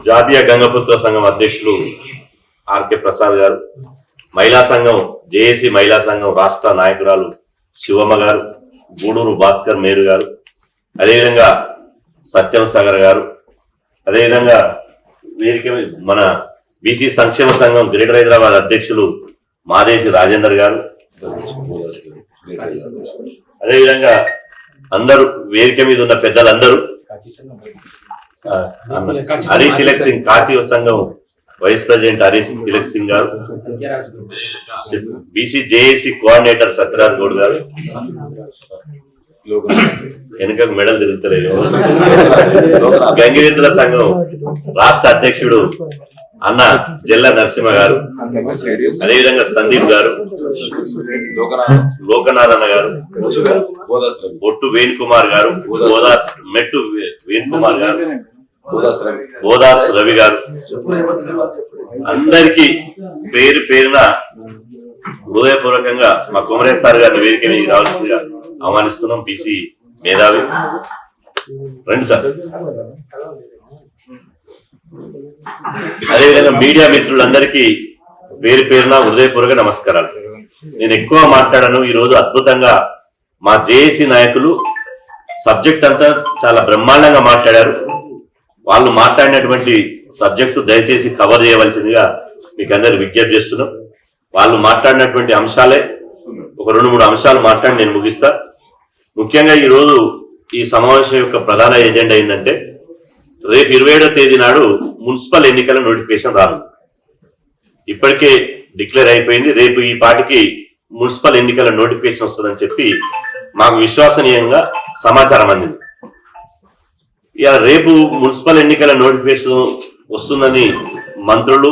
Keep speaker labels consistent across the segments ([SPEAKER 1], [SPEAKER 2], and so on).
[SPEAKER 1] జాతీయ గంగపుత్ర సంఘం అధ్యక్షులు ఆర్కే ప్రసాద్ గారు, మహిళా సంఘం జేఏసీ మహిళా సంఘం రాష్ట్ర నాయకురాలు శివమ్మ గారు, గూడూరు భాస్కర్ మేరు గారు, అదేవిధంగా సత్యం సాగర్ గారు, అదేవిధంగా వీరికి మన బీసీ సంక్షేమ సంఘం గ్రేటర్ హైదరాబాద్ అధ్యక్షులు మాదేశి రాజేందర్ గారు, అదేవిధంగా అందరూ వేదిక మీద ఉన్న పెద్దలందరూ, హరి తిలక్ సింగ్ కాచి సంఘం వైస్ ప్రెసిడెంట్ హరి తిలక్ సింగ్ గారు, BC JAC coordinator Sathyaraj Goud గారు, వెనుక మెడల్ తిరుగుతలేదు, గంగిరెద్దుల సంఘం రాష్ట్ర అధ్యక్షుడు అన్న జల్ల నరసింహ గారు, అదేవిధంగా సందీప్ గారు, లోకనాథన్న గారు, బొట్టు వేణుకుమార్ గారు, మెట్టు వేణుకుమార్ గారు, బోదాస్ రవి గారు, అందరికీ పేరు పేరున హృదయపూర్వకంగా మా కొమరేష్ సార్ గారిని వేదిక మీద రావాల్సిందిగా ఆహ్వానిస్తున్నాం. బీసీ మేధావి రండి సార్. అదేవిధంగా మీడియా మిత్రులందరికీ పేరు పేరున హృదయపూర్వక నమస్కారాలు. నేను ఎక్కువ మాట్లాడాను. ఈరోజు అద్భుతంగా మా జేఏసీ నాయకులు సబ్జెక్ట్ అంతా చాలా బ్రహ్మాండంగా మాట్లాడారు. వాళ్ళు మాట్లాడినటువంటి సబ్జెక్టు దయచేసి కవర్ చేయవలసిందిగా మీకు అందరికి విజ్ఞప్తి చేస్తున్నాం. వాళ్ళు మాట్లాడినటువంటి అంశాలే ఒక 2-3 అంశాలు మాట్లాడి నేను ముగిస్తా. ముఖ్యంగా ఈరోజు ఈ సమావేశం యొక్క ప్రధాన ఎజెండా ఏంటంటే, రేపు 27వ తేదీ నాడు మున్సిపల్ ఎన్నికల నోటిఫికేషన్ రాదు. ఇప్పటికే డిక్లేర్ అయిపోయింది. రేపు ఈ పాటికి మున్సిపల్ ఎన్నికల నోటిఫికేషన్ వస్తుందని చెప్పి మాకు విశ్వసనీయంగా సమాచారం అందింది. ఇక రేపు మున్సిపల్ ఎన్నికల నోటిఫికేషన్ వస్తుందని మంత్రులు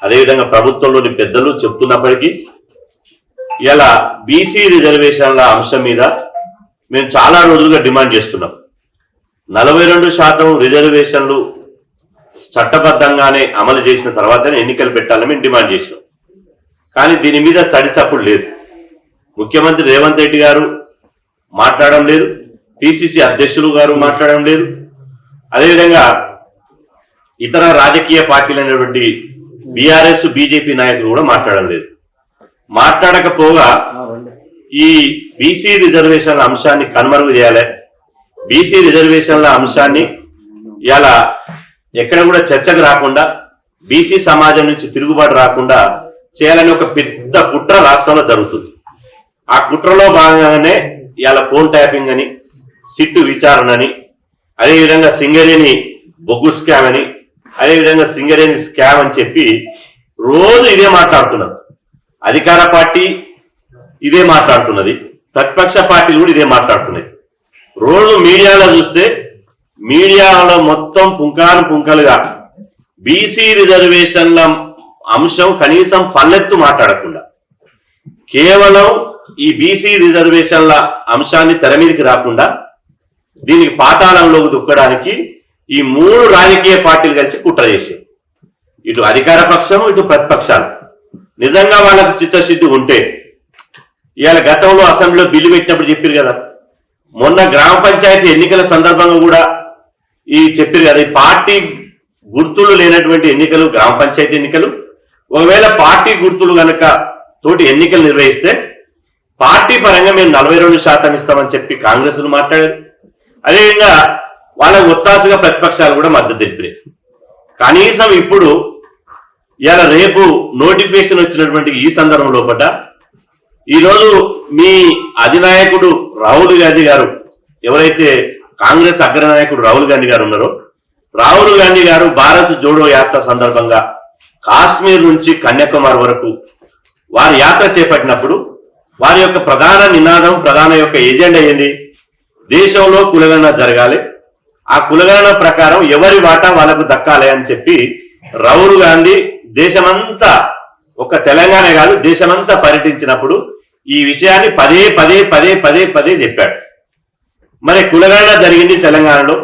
[SPEAKER 1] అదేవిధంగా ప్రభుత్వంలోని పెద్దలు చెప్తున్నప్పటికీ ఇలా బీసీ రిజర్వేషన్ల అంశం మీద మేము చాలా రోజులుగా డిమాండ్ చేస్తున్నాం. 42% రిజర్వేషన్లు చట్టబద్ధంగానే అమలు చేసిన తర్వాతనే ఎన్నికలు పెట్టాలని మేము డిమాండ్ చేసినాం. కానీ దీని మీద సడిచప్పుడు లేదు. ముఖ్యమంత్రి రేవంత్ రెడ్డి గారు మాట్లాడడం లేదు, పిసిసి అధ్యక్షులు గారు మాట్లాడడం లేదు, అదేవిధంగా ఇతర రాజకీయ పార్టీలైనటువంటి బీఆర్ఎస్ బీజేపీ నాయకులు కూడా మాట్లాడడం లేదు. మాట్లాడకపోగా ఈ బీసీ రిజర్వేషన్ల అంశాన్ని కనుమరుగు చేయాలి, బీసీ రిజర్వేషన్ల అంశాన్ని ఇలా ఎక్కడ కూడా చర్చకు రాకుండా, బీసీ సమాజం నుంచి తిరుగుబాటు రాకుండా చేయాలని ఒక పెద్ద కుట్ర రాష్ట్రంలో జరుగుతుంది. ఆ కుట్రలో భాగంగానే ఇలా ఫోన్ ట్యాపింగ్ అని, సిట్టు విచారణ అని, అదేవిధంగా సింగరేణి బొగ్గు స్కామ్ అని, అదేవిధంగా సింగరేణి స్కామ్ అని చెప్పి రోజు ఇదే మాట్లాడుతున్నారు. అధికార పార్టీ ఇదే మాట్లాడుతున్నది, ప్రతిపక్ష పార్టీలు కూడా ఇదే మాట్లాడుతున్నాయి. రోజు మీడియాలో చూస్తే మీడియాలో మొత్తం పుంకాలుగా బీసీ రిజర్వేషన్ల అంశం కనీసం పల్లెత్తు మాట్లాడకుండా కేవలం ఈ బీసీ రిజర్వేషన్ల అంశాన్ని తెర మీదకి రాకుండా దీనికి పాతాళంలోకి దుక్కడానికి ఈ 3 రాజకీయ పార్టీలు కలిసి కుట్ర చేశారు. ఇటు అధికార పక్షం, ఇటు ప్రతిపక్షాలు. నిజంగా వాళ్ళకు చిత్తశుద్ధి ఉంటే ఇవాళ గతంలో అసెంబ్లీలో బిల్లు పెట్టినప్పుడు చెప్పారు కదా, మొన్న గ్రామ పంచాయతీ ఎన్నికల సందర్భంగా కూడా ఈ చెప్పారు కదా, ఈ పార్టీ గుర్తులు లేనటువంటి ఎన్నికలు గ్రామ పంచాయతీ ఎన్నికలు, ఒకవేళ పార్టీ గుర్తులు గనక తోటి ఎన్నికలు నిర్వహిస్తే పార్టీ పరంగా మేము 42% ఇస్తామని చెప్పి కాంగ్రెస్ మాట్లాడారు. అదేవిధంగా వాళ్ళకు ఒత్తాసుగా ప్రతిపక్షాలు కూడా మద్దతు తెలిపినాయి. కనీసం ఇప్పుడు ఇలా రేపు నోటిఫికేషన్ వచ్చినటువంటి ఈ సందర్భంలో పడ్డ ఈరోజు మీ అధినాయకుడు రాహుల్ గాంధీ గారు, ఎవరైతే కాంగ్రెస్ అగ్రనాయకుడు రాహుల్ గాంధీ గారు ఉన్నారో, రాహుల్ గాంధీ గారు భారత్ జోడో యాత్ర సందర్భంగా కాశ్మీర్ నుంచి కన్యాకుమారి వరకు వారి యాత్ర చేపట్టినప్పుడు వారి యొక్క ప్రధాన నినాదం, ప్రధాన యొక్క ఎజెండా ఏంది? దేశంలో కులగణన జరగాలి, ఆ కులగణన ప్రకారం ఎవరి వాటా వాళ్ళకు దక్కాలి అని చెప్పి రాహుల్ గాంధీ దేశమంతా, ఒక తెలంగాణ కాదు దేశమంతా పర్యటించినప్పుడు ఈ విషయాన్ని పదే చెప్పాడు. మరి కులగణన జరిగింది తెలంగాణలో,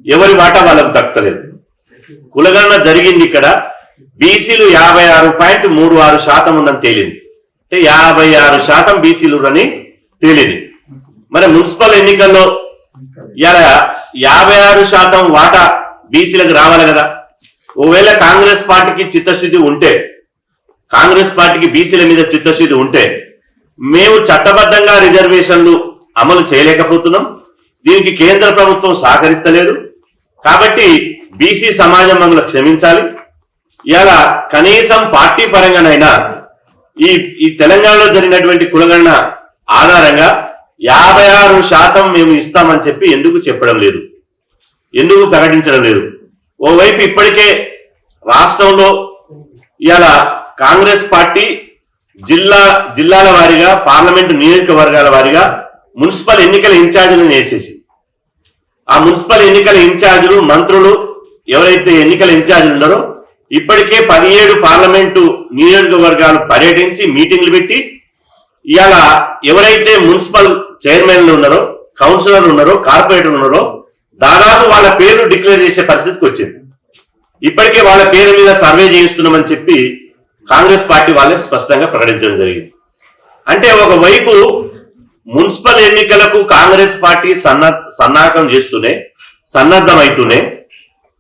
[SPEAKER 1] ఎవరి వాటా వాళ్ళకు దక్కలేదు. కులగణన జరిగింది ఇక్కడ, బీసీలు 56.36% ఉందని తేలింది. అంటే 56% బీసీలు అని తేలింది. మరి మున్సిపల్ ఎన్నికల్లో 56% వాటా బీసీలకు రావాలి కదా. ఒకవేళ కాంగ్రెస్ పార్టీకి చిత్తశుద్ధి ఉంటే, కాంగ్రెస్ పార్టీకి బీసీల మీద చిత్తశుద్ధి ఉంటే మేము చట్టబద్ధంగా రిజర్వేషన్లు అమలు చేయలేకపోతున్నాం, దీనికి కేంద్ర ప్రభుత్వం సహకరిస్తలేదు. కాబట్టి బీసీ సమాజం మమ్మల్ని క్షమించాలి. ఇలా కనీసం పార్టీ పరంగానైనా ఈ తెలంగాణలో జరిగినటువంటి కులగణన ఆధారంగా 56% మేము ఇస్తామని చెప్పి ఎందుకు చెప్పడం లేదు, ఎందుకు ప్రకటించడం లేదు? ఓవైపు ఇప్పటికే రాష్ట్రంలో ఇలా కాంగ్రెస్ పార్టీ జిల్లాల వారీగా, పార్లమెంటు నియోజకవర్గాల వారీగా మున్సిపల్ ఎన్నికల ఇన్ఛార్జీలను వేసేసి, ఆ మున్సిపల్ ఎన్నికల ఇన్ఛార్జీలు, మంత్రులు ఎవరైతే ఎన్నికల ఇన్ఛార్జీలు ఉన్నారో ఇప్పటికే 17 పార్లమెంటు నియోజకవర్గాలు పర్యటించి మీటింగ్లు పెట్టి ఇవాళ ఎవరైతే మున్సిపల్ చైర్మన్లు ఉన్నారో, కౌన్సిలర్లు ఉన్నారో, కార్పొరేటర్లు ఉన్నారో దాదాపు వాళ్ళ పేర్లు డిక్లేర్ చేసే పరిస్థితికి వచ్చింది. ఇప్పటికే వాళ్ళ పేరు మీద సర్వే చేయిస్తున్నామని చెప్పి కాంగ్రెస్ పార్టీ వాళ్ళే స్పష్టంగా ప్రకటించడం జరిగింది. అంటే ఒకవైపు మున్సిపల్ ఎన్నికలకు కాంగ్రెస్ పార్టీ సన్నాహకం చేస్తూనే, సన్నద్ధమైతూనే,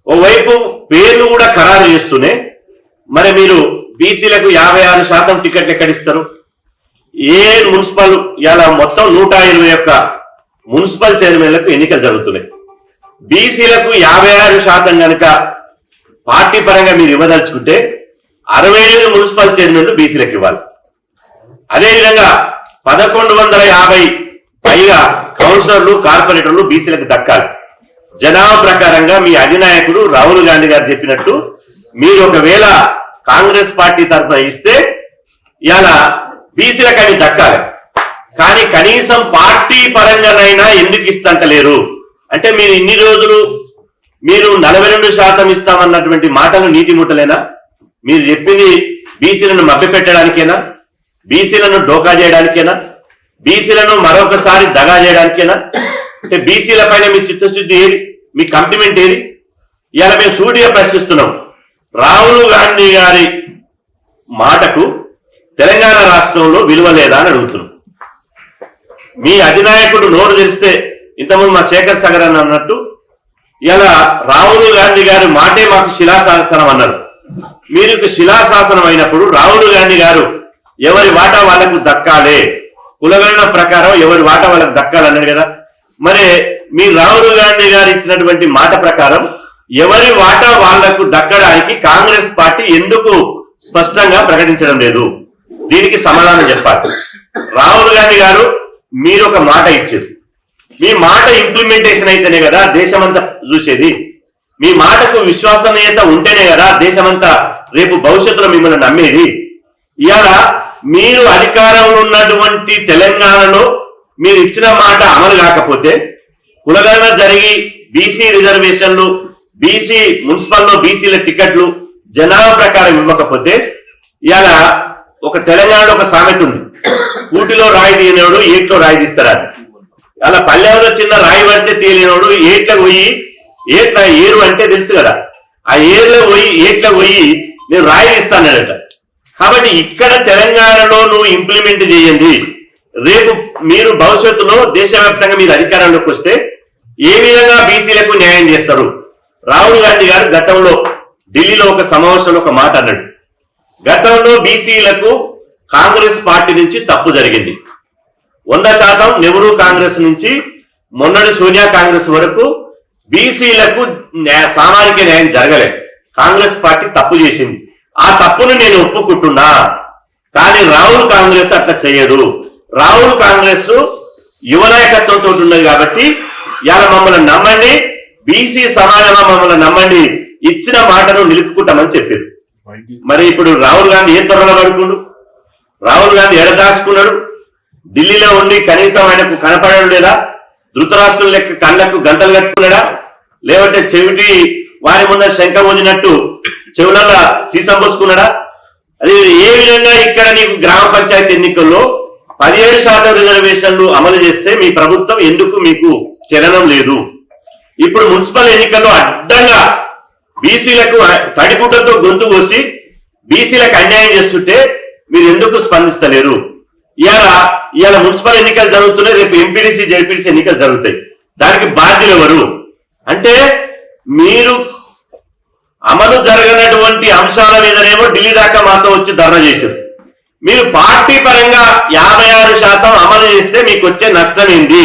[SPEAKER 1] ఓవైపు పేర్లు కూడా ఖరారు చేస్తూనే మరి మీరు బీసీలకు 56% టికెట్లు ఎక్కడిస్తారు? ఏ మున్సిపల్ ఇలా మొత్తం 121 మున్సిపల్ చైర్మన్లకు ఎన్నికలు జరుగుతున్నాయి. బీసీలకు 56% కనుక పార్టీ పరంగా మీరు ఇవ్వదలుచుకుంటే 65 మున్సిపల్ చైర్మన్లు బీసీలకు ఇవ్వాలి. అదేవిధంగా 1150 పైగా కౌన్సిలర్లు, కార్పొరేటర్లు బీసీలకు దక్కాలి. జనాభా ప్రకారంగా మీ అధినాయకుడు రాహుల్ గాంధీ గారు చెప్పినట్టు మీరు ఒకవేళ కాంగ్రెస్ పార్టీ తరఫున ఇస్తే ఇలా బీసీలకు అవి దక్కాలి. కానీ కనీసం పార్టీ పరంగానైనా ఎందుకు ఇస్తంటలేరు అంటే మీరు ఇన్ని రోజులు మీరు 42% ఇస్తామన్నటువంటి మాటలు నీటి ముట్టలేనా? మీరు చెప్పింది బీసీలను మభ్యపెట్టడానికేనా? బీసీలను డోకా చేయడానికేనా? బీసీలను మరొకసారి దగా చేయడానికేనా? అంటే బీసీల పైన మీ చిత్తశుద్ధి ఏది? మీ కమిట్మెంట్ ఏది? ఇవాళ మేము సూటిగా ప్రశ్నిస్తున్నాం. రాహుల్ గాంధీ గారి మాటకు తెలంగాణ రాష్ట్రంలో విలువ లేదా అని అడుగుతున్నాం. మీ అధినాయకుడు నోరు తెరిస్తే ఇంతకుముందు మా శేఖర్ సాగర్ అని అన్నట్టు ఇలా రాహుల్ గాంధీ గారి మాటే మాకు శిలాశాసనం అన్నారు. మీరు శిలాశాసనం అయినప్పుడు రాహుల్ గాంధీ గారు ఎవరి వాటా వాళ్లకు దక్కాలే, కులగణన ప్రకారం ఎవరి వాటా వాళ్ళకు దక్కాలన్నాడు కదా. మరి మీ రాహుల్ గాంధీ గారు ఇచ్చినటువంటి మాట ప్రకారం ఎవరి వాటా వాళ్లకు దక్కడానికి కాంగ్రెస్ పార్టీ ఎందుకు స్పష్టంగా ప్రకటించడం లేదు? దీనికి సమాధానం చెప్పాలి. రాహుల్ గాంధీ గారు మీరు ఒక మాట ఇచ్చారు, మీ మాట ఇంప్లిమెంటేషన్ అయితేనే కదా దేశమంతా చూసేది. మీ మాటకు విశ్వసనీయత ఉంటేనే కదా దేశమంతా రేపు భవిష్యత్తులో మిమ్మల్ని నమ్మేది. ఇవాళ మీరు అధికారంలో ఉన్నటువంటి తెలంగాణలో మీరు ఇచ్చిన మాట అమలు కాకపోతే, కులగణన జరిగి బీసీ రిజర్వేషన్లు, బీసీ మున్సిపల్లో బీసీల టికెట్లు జనాభా ప్రకారం ఇవ్వకపోతే, ఇవాళ ఒక తెలంగాణలో ఒక సామెత ఉంది, ఊటిలో రాయి తీయనోడు ఏట్లో రాయి తీస్తారని. అలా పల్లెంలో చిన్న రాయి పడితే తీయలేనోడు ఏట్లకు పోయి, ఏట్ల ఏరు అంటే తెలుసు కదా, ఆ ఏరులో పోయి ఏట్ల పోయి నేను రాయి తీస్తానట. కాబట్టి ఇక్కడ తెలంగాణలో నువ్వు ఇంప్లిమెంట్ చేయండి. రేపు మీరు భవిష్యత్తులో దేశవ్యాప్తంగా మీరు అధికారంలోకి వస్తే ఏ విధంగా బీసీలకు న్యాయం చేస్తారు? రాహుల్ గాంధీ గారు గతంలో ఢిల్లీలో ఒక సమావేశంలో ఒక మాట అన్నాడు, గతంలో బీసీలకు కాంగ్రెస్ పార్టీ నుంచి తప్పు జరిగింది. 100% నెహ్రూ కాంగ్రెస్ నుంచి మొన్నటి సోనియా కాంగ్రెస్ వరకు బీసీలకు సామాజిక న్యాయం జరగలేదు. కాంగ్రెస్ పార్టీ తప్పు చేసింది, ఆ తప్పును నేను ఒప్పుకుంటున్నా. కానీ రాహుల్ కాంగ్రెస్ అట్లా చేయదు. రాహుల్ కాంగ్రెస్ యువ నాయకత్వంతో ఉన్నది కాబట్టి ఇలా మమ్మల్ని నమ్మండి, బీసీ సమాజంగా మమ్మల్ని నమ్మండి, ఇచ్చిన మాటను నిలుపుకుంటామని చెప్పారు. మరి ఇప్పుడు రాహుల్ గాంధీ ఏ త్వరలో పడుకున్నాడు? రాహుల్ గాంధీ ఎడదాచుకున్నాడు? ఢిల్లీలో ఉండి కనీసం ఆయనకు కనపడడం లేదా? ధృతరాష్ట్రం లెక్క కళ్ళకు గంటలు కట్టుకున్నాడా? లేదంటే చెవిటి వారి ముందర శంఖ మోదినట్టు చెవులలో సీసం పోసుకున్నాడా? అది ఏ విధంగా ఇక్కడ నీకు గ్రామ పంచాయతీ ఎన్నికల్లో 17% రిజర్వేషన్లు అమలు చేస్తే మీ ప్రభుత్వం ఎందుకు మీకు చలనం లేదు? ఇప్పుడు మున్సిపల్ ఎన్నికల్లో అడ్డంగా బీసీలకు తడిగుడ్డతో గొంతు కోసి బీసీలకు అన్యాయం చేస్తుంటే మీరు ఎందుకు స్పందిస్తలేరు? ఇవాళ మున్సిపల్ ఎన్నికలు జరుగుతున్నాయి, రేపు ఎంపీడీసీ జెడ్పీడీసీ ఎన్నికలు జరుగుతాయి. దానికి బాధ్యులు ఎవరు? అంటే మీరు అమలు జరగనటువంటి అంశాల మీదనేమో ఢిల్లీ దాకా మాతో వచ్చి ధర్నా చేశారు. మీరు పార్టీ పరంగా 56% అమలు చేస్తే మీకు వచ్చే నష్టం ఏంటి?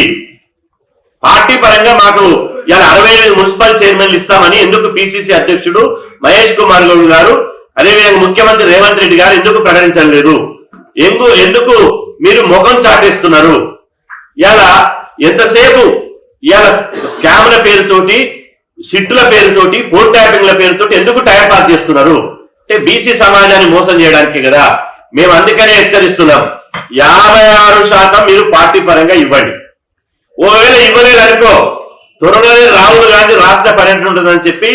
[SPEAKER 1] పార్టీ పరంగా మాకు ఇలా 65 మున్సిపల్ చైర్మన్లు ఇస్తామని ఎందుకు పిసిసి అధ్యక్షుడు మహేష్ కుమార్ గౌడ్ గారు, అదేవిధంగా ముఖ్యమంత్రి రేవంత్ రెడ్డి గారు ఎందుకు ప్రకటించలేదు? ఎందుకు మీరు ముఖం చాటేస్తున్నారు? ఇలా ఎంతసేపు ఇలా స్కామ్ల పేరుతోటి, సిట్టుల పేరుతోటి, పోల్ ట్యాపింగ్ల పేరుతోటి ఎందుకు టైం పాస్ చేస్తున్నారు? అంటే బీసీ సమాజాన్ని మోసం చేయడానికి కదా. మేము అందుకనే హెచ్చరిస్తున్నాం, 56% మీరు పార్టీ పరంగా ఇవ్వండి. ఒకవేళ ఇవ్వలేదు అనుకో, త్వరలోనే రాహుల్ గాంధీ రాష్ట్ర పర్యటన ఉంటుందని చెప్పి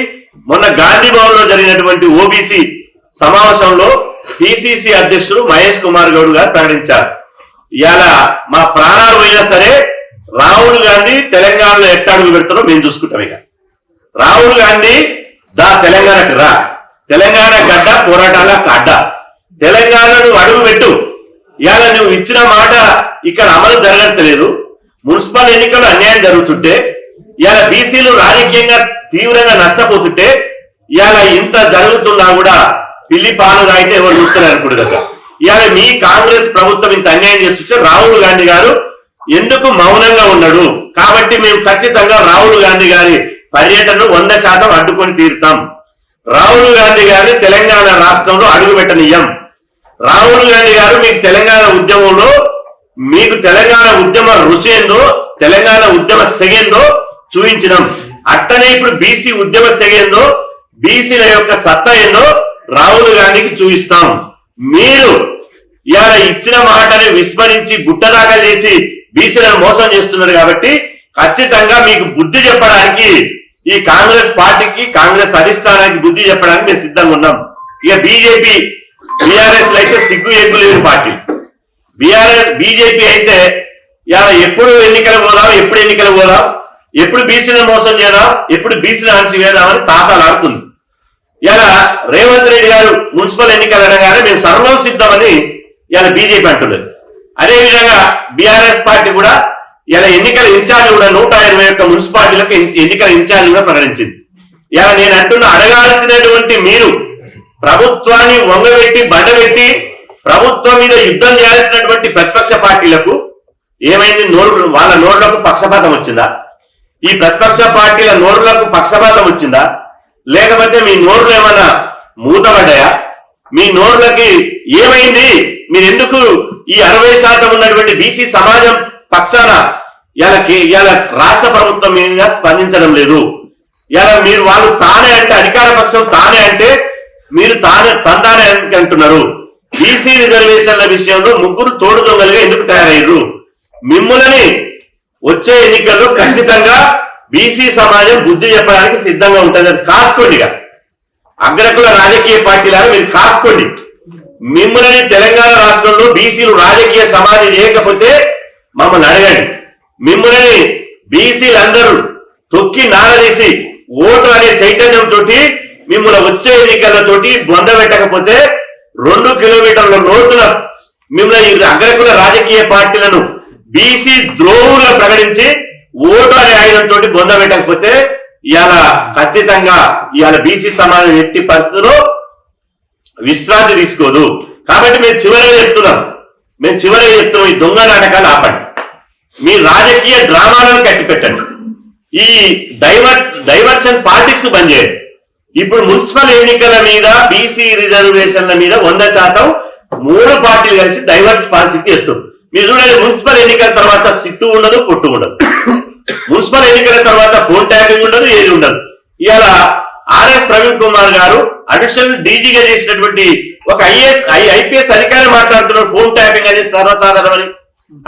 [SPEAKER 1] మొన్న గాంధీ భవన్ లో జరిగినటువంటి ఓబీసీ సమావేశంలో పిసిసి అధ్యక్షుడు మహేష్ కుమార్ గౌడ్ గారు ప్రకటించారు. ఇలా మా ప్రాణాలు పోయినా సరే రాహుల్ గాంధీ తెలంగాణలో ఎట్ట అడుగు పెడతారో మేము చూసుకుంటాం. ఇక రాహుల్ గాంధీ తెలంగాణకు రా, తెలంగాణ గడ్డ పోరాటాల అడ్డ, తెలంగాణ నువ్వు అడుగు పెట్టు. ఇవాళ నువ్వు ఇచ్చిన మాట ఇక్కడ అమలు జరగట్లేదు. మున్సిపల్ ఎన్నికలు అన్యాయం జరుగుతుంటే, ఇవాళ బీసీలు రాజకీయంగా తీవ్రంగా నష్టపోతుంటే, ఇవాళ ఇంత జరుగుతున్నా కూడా పిల్లి పాలు తాగితే ఎవరు చూస్తున్నారు అనుకుంటు కదా. ఇవాళ మీ కాంగ్రెస్ ప్రభుత్వం ఇంత అన్యాయం చేస్తుంటే రాహుల్ గాంధీ గారు ఎందుకు మౌనంగా ఉన్నాడు? కాబట్టి మేము ఖచ్చితంగా రాహుల్ గాంధీ గారి పర్యటనను 100% అడ్డుకొని తీరుతాం. రాహుల్ గాంధీ గారిని తెలంగాణ రాష్ట్రంలో అడుగు పెట్టనీయం. రాహుల్ గాంధీ గారు మీకు తెలంగాణ ఉద్యమంలో, మీకు తెలంగాణ ఉద్యమ రుచి ఏందో, తెలంగాణ ఉద్యమ సెగేందో చూపించినాం. అట్టనే ఇప్పుడు బీసీ ఉద్యమ సెగేందో, బీసీల యొక్క సత్తా ఏందో రాహుల్ గాంధీకి చూపిస్తాం. మీరు ఇవాళ ఇచ్చిన మాటని విస్మరించి గుట్టదాకా చేసి బీసీలను మోసం చేస్తున్నారు. కాబట్టి ఖచ్చితంగా మీకు బుద్ధి చెప్పడానికి, ఈ కాంగ్రెస్ పార్టీకి, కాంగ్రెస్ అధిష్టానానికి బుద్ధి చెప్పడానికి మేము సిద్ధంగా ఉన్నాం. ఇక బీజేపీ, బీఆర్ఎస్ అయితే సిగ్గు ఎగ్గు లేని పార్టీ. బీజేపీ అయితే ఇవాళ ఎప్పుడు ఎన్నికలు పోదాం, ఎప్పుడు బీసీలను మోసం చేద్దాం, ఎప్పుడు బీసీలను అణచివేద్దామని తాతాలాడుతుంది. ఇలా రేవంత్ రెడ్డి గారు మున్సిపల్ ఎన్నికలు అనగానే మేము సర్వం సిద్ధమని ఇలా బీజేపీ అంటున్నారు. అదేవిధంగా బీఆర్ఎస్ పార్టీ కూడా ఇలా ఎన్నికల ఇన్ఛార్జ్ కూడా 121 మున్సిపాలిటీలకు ఎన్నికల ఇన్ఛార్జ్ కూడా ప్రకటించింది. ఇలా నేను అంటున్నా, అడగాల్సినటువంటి మీరు ప్రభుత్వాన్ని వంగబెట్టి బండబెట్టి ప్రభుత్వం మీద యుద్ధం చేయాల్సినటువంటి ప్రతిపక్ష పార్టీలకు ఏమైంది? వాళ్ళ నోర్లకు పక్షపాతం వచ్చిందా? ఈ ప్రతిపక్ష పార్టీల నోర్లకు పక్షపాతం వచ్చిందా? లేకపోతే మీ నోర్లు ఏమైనా మూతపడ్డాయా? మీ నోర్లకి ఏమైంది? మీరు ఎందుకు ఈ 60% ఉన్నటువంటి బీసీ సమాజం పక్షాన ఇలా రాష్ట్ర ప్రభుత్వం మీద స్పందించడం లేదు? ఇలా మీరు వాళ్ళు తానే అంటే, అధికార పక్షం తానే అంటే మీరు తందానే అంటున్నారు. బీసీ రిజర్వేషన్ల విషయంలో ముగ్గురు తోడు దొంగలుగా ఎందుకు తయారయ్యారు? మిమ్ములని వచ్చే ఎన్నికల్లో ఖచ్చితంగా బీసీ సమాజం బుద్ధి చెప్పడానికి సిద్ధంగా ఉంటుంది. అది కాసుకోండి. అగ్రకుల రాజకీయ పార్టీలాగా మీరు కాసుకోండి. మిమ్మల్ని తెలంగాణ రాష్ట్రంలో బీసీలు రాజకీయ సమాధి చేయకపోతే మమ్మల్ని అడగండి. మిమ్మల్ని బీసీలందరూ తొక్కి నారదీసి ఓటు అనే చైతన్యంతో మిమ్మల్ని వచ్చే ఎన్నికలతోటి బొందబెట్టకపోతే 2 కిలోమీటర్ల రోడ్డున మిమ్మల్ని అగ్రకుల రాజకీయ పార్టీలను బీసీ ద్రోహులుగా ప్రకటించి ఓటు అనే ఆయుధంతో బొందబెట్టకపోతే ఇవాళ ఖచ్చితంగా ఇవాళ బీసీ సమాజం ఎట్టి పరిస్థితుల్లో విశ్రాంతి తీసుకోదు. కాబట్టి మేము చివరిగా చెప్తున్నాం, ఈ దొంగ నాటకాలు ఆపండి. మీ రాజకీయ డ్రామాలను కట్టిపెట్టండి. ఈ డైవర్షన్ పాలిటిక్స్ బంద్ చేయండి. ఇప్పుడు మున్సిపల్ ఎన్నికల మీద, బీసీ రిజర్వేషన్ల మీద 100% 3 పార్టీలు కలిసి డైవర్స్ పాలసీ చేస్తారు. మీరు చూడండి, మున్సిపల్ ఎన్నికల తర్వాత సిట్టు ఉండదు, పొట్టు ఉండదు. మున్సిపల్ ఎన్నికల తర్వాత ఫోన్ ట్యాపింగ్ ఉండదు, ఏది ఉండదు. ఇవాళ ఆర్ఎస్ ప్రవీణ్ కుమార్ గారు అడిషనల్ డీజీగా చేసినటువంటి ఒక ఐపీఎస్ అధికారి మాట్లాడుతున్నారు ఫోన్ ట్యాపింగ్ అనేది సర్వసాధారణమని.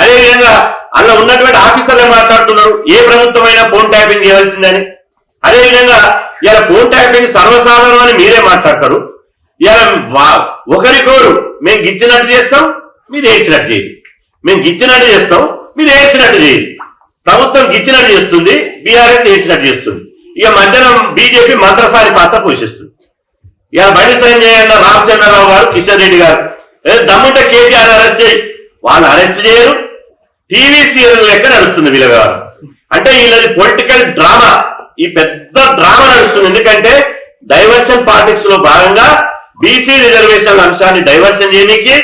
[SPEAKER 1] అదేవిధంగా అందులో ఉన్నటువంటి ఆఫీసర్లు మాట్లాడుతున్నారు ఏ ప్రభుత్వమైనా ఫోన్ ట్యాపింగ్ చేయవలసిందని. అదేవిధంగా ఇలా ఫోన్ ట్యాపింగ్ సర్వసాధారణం అని మీరే మాట్లాడతారు. ఇలా ఒకరికోరు మేము గిచ్చినట్టు చేస్తాం, మీరు ఏడ్చినట్టు చేయండి. మేము గిచ్చినట్టు చేస్తాం, మీరు ఏడ్చినట్టు చేయండి. ప్రభుత్వం గిచ్చినట్టు చేస్తుంది, బీఆర్ఎస్ ఏడ్చినట్టు చేస్తుంది. ఇక మధ్యాహ్నం బీజేపీ మంత్రసారి పాత్ర పోషిస్తుంది. ఇక బండి సంజయ్ అన్న, రామచంద్రరావు గారు, కిషన్ రెడ్డి గారు దమ్ముంటే కేటీఆర్ అరెస్ట్ చేయి, వాళ్ళు అరెస్ట్ చేయరు. టీవీ సీరియల్ లెక్క నడుస్తుంది వీళ్ళ వ్యవహారం. అంటే వీళ్ళది పొలిటికల్ డ్రామా, ఈ పెద్ద డ్రామా నడుస్తుంది. ఎందుకంటే డైవర్షన్ పాలిటిక్స్ లో భాగంగా బీసీ రిజర్వేషన్ల అంశాన్ని డైవర్షన్ చేయడానికి,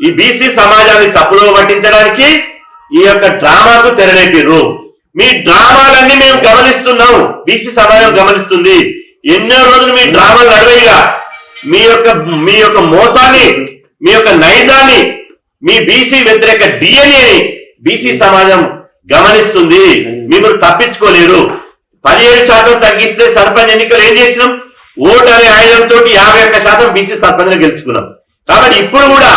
[SPEAKER 1] ఈ బీసీ సమాజాన్ని తప్పులో పట్టించడానికి ఈ యొక్క డ్రామాకు తెరలేపిర్రు. మీ డ్రామాలన్నీ మేము గమనిస్తున్నాం, బీసీ సమాజం గమనిస్తుంది. ఎన్నో రోజులు మీ డ్రామాలు నడవేగా మీ యొక్క మోసాన్ని, మీ యొక్క నైజాన్ని, మీ బీసీ వ్యతిరేక డిఎన్ఏని బీసీ సమాజం గమనిస్తుంది. మిమ్మల్ని తప్పించుకోలేరు. 17% తగ్గిస్తే సర్పంచ్ ఎన్నికలు ఏం చేసినాం? ఓటు అనే ఆయుధంతో 51% బీసీ సర్పంచ్ గెలుచుకున్నాం. కాబట్టి ఇప్పుడు కూడా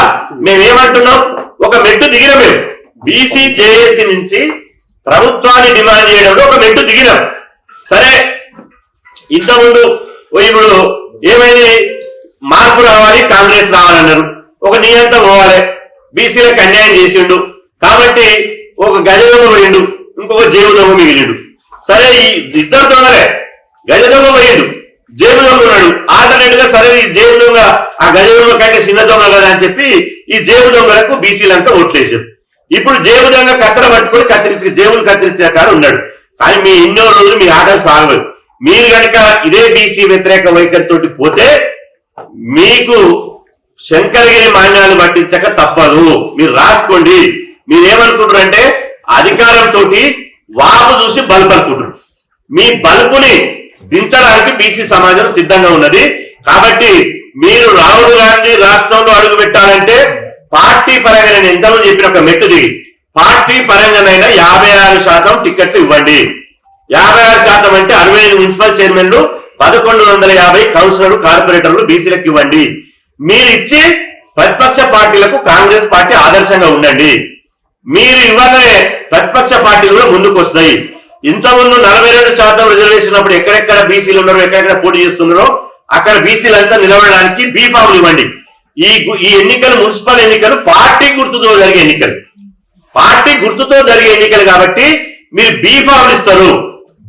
[SPEAKER 1] మేమేమంటున్నాం, ఒక మెట్టు దిగినాం. మేము బీసీ జేఏసీ నుంచి ప్రభుత్వాన్ని డిమాండ్ చేయడంలో ఒక మెట్టు దిగినాం. సరే, ఇంతకుముందు ఇప్పుడు ఏమైంది? మార్పు రావాలి, కాంగ్రెస్ రావాలన్నారు. ఒక నియంత పోవాలి, బీసీలకు అన్యాయం చేసిండు కాబట్టి ఒక గజ దొంగ పోయిండు, ఇంకొక జేబు దొంగ మిగిలిండు. సరే, ఈ ఇద్దరు దొంగలే, గజ దొంగ పోయిండు, జేబు దొంగ ఉన్నాడు. ఆల్టర్నేట్ గా సరే ఈ జేబు దొంగ ఆ గజ దొంగ కంటే చిన్న దొంగ కదా అని చెప్పి ఈ జేబు దొంగలకు బీసీలంతా ఓట్లేసారు. ఇప్పుడు జేబు దొంగ కత్తెర పట్టుకొని జేబులు కత్తిరించే కాడ ఉన్నాడు. కానీ మీ ఎన్నో రోజులు మీ ఆటలు సాగలేదు. మీరు కనుక ఇదే బీసీ వ్యతిరేక వైఖరితో పోతే మీకు శంకరగిరి మాన్యాలు పట్టించక తప్పదు. మీరు రాసుకోండి. మీరేమనుకుంటారంటే అధికారంతో వాపు చూసి బల్బు అనుకుంటారు. మీ బల్బుని దించడానికి బీసీ సమాజం సిద్ధంగా ఉన్నది. కాబట్టి మీరు రాహుల్ గాంధీ రాష్ట్రంలో అడుగు పెట్టాలంటే పార్టీ పరంగా నేను ఎంతలో చెప్పిన ఒక మెట్టు దిగి పార్టీ పరంగానైనా 56% టికెట్లు ఇవ్వండి. 56% అంటే 65 మున్సిపల్ చైర్మన్లు, 1150 కౌన్సిలర్లు, కార్పొరేటర్లు బీసీలకు ఇవ్వండి. మీరు ఇచ్చి ప్రతిపక్ష పార్టీలకు కాంగ్రెస్ పార్టీ ఆదర్శంగా ఉండండి. మీరు ఇవ్వగానే ప్రతిపక్ష పార్టీలు కూడా ముందుకు వస్తాయి. ఇంతకుముందు 42% రిజర్వేషన్ అప్పుడు ఎక్కడెక్కడ బీసీలు ఉన్నారో, ఎక్కడెక్కడ పోటీ చేస్తున్నారో అక్కడ బీసీలంతా నిలబడడానికి బీఫామ్లు ఇవ్వండి. ఈ ఎన్నికలు, మున్సిపల్ ఎన్నికలు పార్టీ గుర్తుతో జరిగే ఎన్నికలు, పార్టీ గుర్తుతో జరిగే ఎన్నికలు కాబట్టి మీరు బీఫామ్లు ఇస్తారు.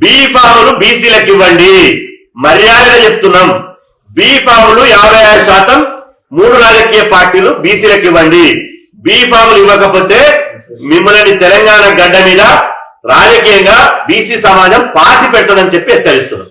[SPEAKER 1] బీఫాములు బీసీలకు ఇవ్వండి. మర్యాదగా చెప్తున్నాం. బీఫాములు 56% 3 రాజకీయ పార్టీలు బీసీలకు ఇవ్వండి. బీఫాములు ఇవ్వకపోతే మిమ్మల్ని తెలంగాణ గడ్డ మీద రాజకీయంగా బీసీ సమాజం పార్టీ పెడతాదని చెప్పి హెచ్చరిస్తున్నాం.